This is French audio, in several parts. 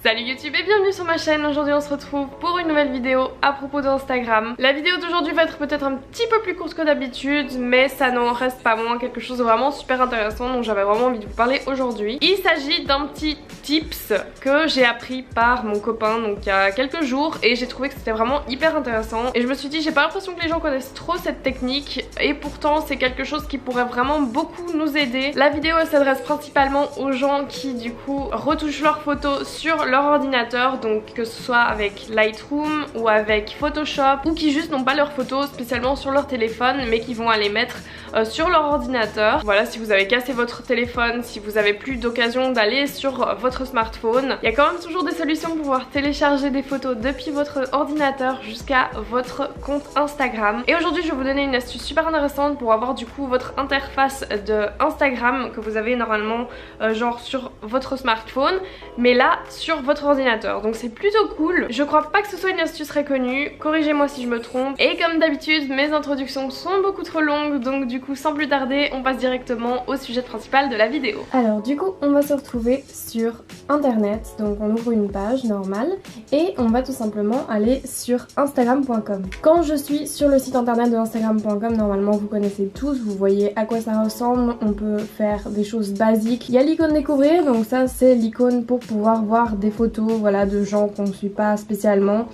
Salut YouTube et bienvenue sur ma chaîne. Aujourd'hui on se retrouve pour une nouvelle vidéo à propos d'Instagram. La vidéo d'aujourd'hui va être peut-être un petit peu plus courte que d'habitude, mais ça n'en reste pas moins quelque chose de vraiment super intéressant, donc j'avais vraiment envie de vous parler aujourd'hui. Il s'agit d'un petit tips que j'ai appris par mon copain donc il y a quelques jours, et j'ai trouvé que c'était vraiment hyper intéressant, et je me suis dit j'ai pas l'impression que les gens connaissent trop cette technique, et pourtant c'est quelque chose qui pourrait vraiment beaucoup nous aider. La vidéo elle s'adresse principalement aux gens qui du coup retouchent leurs photos sur leur ordinateur, donc que ce soit avec Lightroom ou avec Photoshop, ou qui juste n'ont pas leurs photos spécialement sur leur téléphone mais qui vont aller mettre sur leur ordinateur. Voilà, si vous avez cassé votre téléphone, si vous avez plus d'occasion d'aller sur votre smartphone, il y a quand même toujours des solutions pour pouvoir télécharger des photos depuis votre ordinateur jusqu'à votre compte Instagram. Et aujourd'hui je vais vous donner une astuce super intéressante pour avoir du coup votre interface de Instagram que vous avez normalement genre sur votre smartphone, mais là sur votre ordinateur, donc c'est plutôt cool. Je crois pas que ce soit une astuce très connue, corrigez-moi si je me trompe, et comme d'habitude mes introductions sont beaucoup trop longues, donc du coup sans plus tarder on passe directement au sujet principal de la vidéo. Alors du coup on va se retrouver sur internet, donc on ouvre une page normale et on va tout simplement aller sur instagram.com. Quand je suis sur le site internet de instagram.com, normalement vous connaissez tous, vous voyez à quoi ça ressemble, on peut faire des choses basiques. Il y a l'icône découvrir, donc ça c'est l'icône pour pouvoir voir des photos, voilà, de gens qu'on ne suit pas spécialement,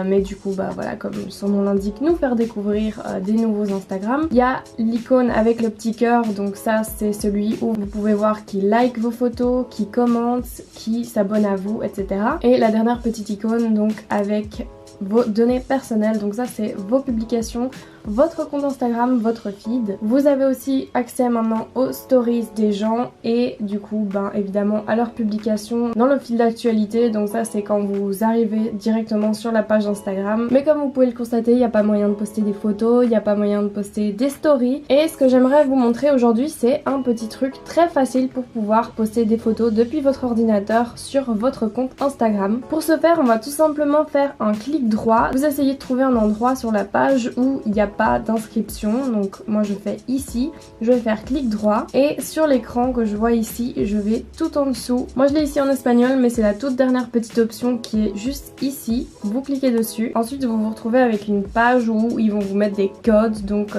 mais du coup bah voilà, comme son nom l'indique, nous faire découvrir des nouveaux Instagram. Il y a l'icône avec le petit cœur, donc ça c'est celui où vous pouvez voir qui like vos photos, qui commente, qui s'abonne à vous, etc. Et la dernière petite icône donc avec vos données personnelles, donc ça c'est vos publications, votre compte Instagram, votre feed. Vous avez aussi accès maintenant aux stories des gens et du coup ben évidemment à leurs publications dans le fil d'actualité, donc ça c'est quand vous arrivez directement sur la page Instagram. Mais comme vous pouvez le constater, il n'y a pas moyen de poster des photos, il n'y a pas moyen de poster des stories, et ce que j'aimerais vous montrer aujourd'hui c'est un petit truc très facile pour pouvoir poster des photos depuis votre ordinateur sur votre compte Instagram. Pour ce faire on va tout simplement faire un clic droit, vous essayez de trouver un endroit sur la page où il n'y a pas d'inscription, donc moi je fais ici, je vais faire clic droit et sur l'écran que je vois ici je vais tout en dessous, moi je l'ai ici en espagnol mais c'est la toute dernière petite option qui est juste ici, vous cliquez dessus, ensuite vous vous retrouvez avec une page où ils vont vous mettre des codes, donc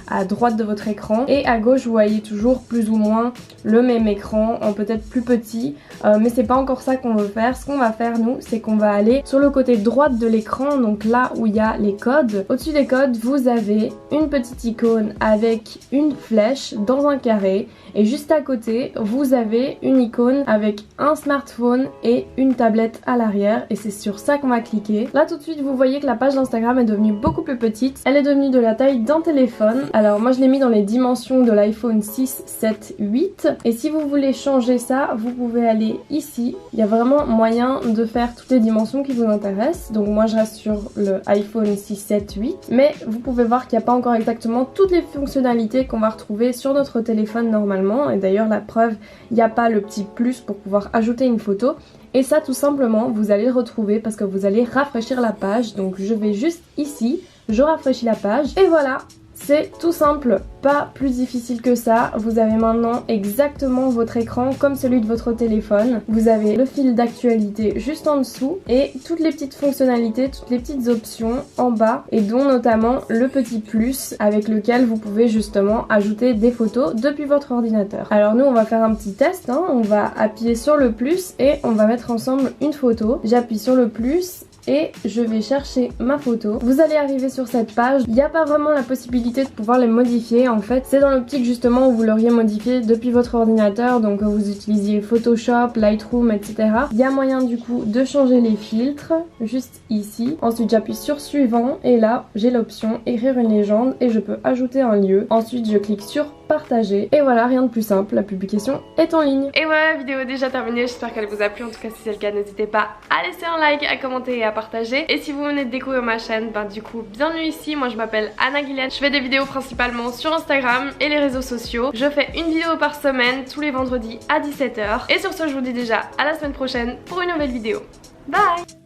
à droite de votre écran, et à gauche vous voyez toujours plus ou moins le même écran en peut-être plus petit, mais c'est pas encore ça qu'on veut faire. Ce qu'on va faire nous c'est qu'on va aller sur le côté droite de l'écran, donc là où il y a les codes. Au-dessus des codes vous avez une petite icône avec une flèche dans un carré, et juste à côté vous avez une icône avec un smartphone et une tablette à l'arrière, et c'est sur ça qu'on va cliquer. Là tout de suite vous voyez que la page d'Instagram est devenue beaucoup plus petite, elle est devenue de la taille d'un téléphone. Alors moi je l'ai mis dans les dimensions de l'iPhone 6, 7, 8, et si vous voulez changer ça vous pouvez aller ici, il y a vraiment moyen de faire toutes les dimensions qui vous intéressent, donc moi je reste sur le iPhone 6, 7, 8, mais vous pouvez voir qu'il n'y a pas encore exactement toutes les fonctionnalités qu'on va retrouver sur notre téléphone normalement, et d'ailleurs la preuve, il n'y a pas le petit plus pour pouvoir ajouter une photo, et ça tout simplement vous allez le retrouver parce que vous allez rafraîchir la page. Donc je vais juste ici, je rafraîchis la page et voilà, c'est tout simple, pas plus difficile que ça. Vous avez maintenant exactement votre écran comme celui de votre téléphone. Vous avez le fil d'actualité juste en dessous et toutes les petites fonctionnalités, toutes les petites options en bas, et dont notamment le petit plus avec lequel vous pouvez justement ajouter des photos depuis votre ordinateur. Alors nous on va faire un petit test, hein. On va appuyer sur le plus et on va mettre ensemble une photo. J'appuie sur le plus et je vais chercher ma photo. Vous allez arriver sur cette page, il n'y a pas vraiment la possibilité de pouvoir les modifier en fait, c'est dans l'optique justement où vous l'auriez modifié depuis votre ordinateur, donc que vous utilisiez Photoshop, Lightroom, etc. Il y a moyen du coup de changer les filtres, juste ici. Ensuite j'appuie sur suivant et là j'ai l'option écrire une légende et je peux ajouter un lieu. Ensuite je clique sur partager et voilà, rien de plus simple, la publication est en ligne. Et voilà, la vidéo est déjà terminée, j'espère qu'elle vous a plu. En tout cas si c'est le cas n'hésitez pas à laisser un like, à commenter et à partager. Et si vous venez de découvrir ma chaîne, ben du coup bienvenue ici. Moi je m'appelle Anna Guilaine, je fais des vidéos principalement sur Instagram et les réseaux sociaux. Je fais une vidéo par semaine tous les vendredis à 17 h. Et sur ce je vous dis déjà à la semaine prochaine pour une nouvelle vidéo. Bye.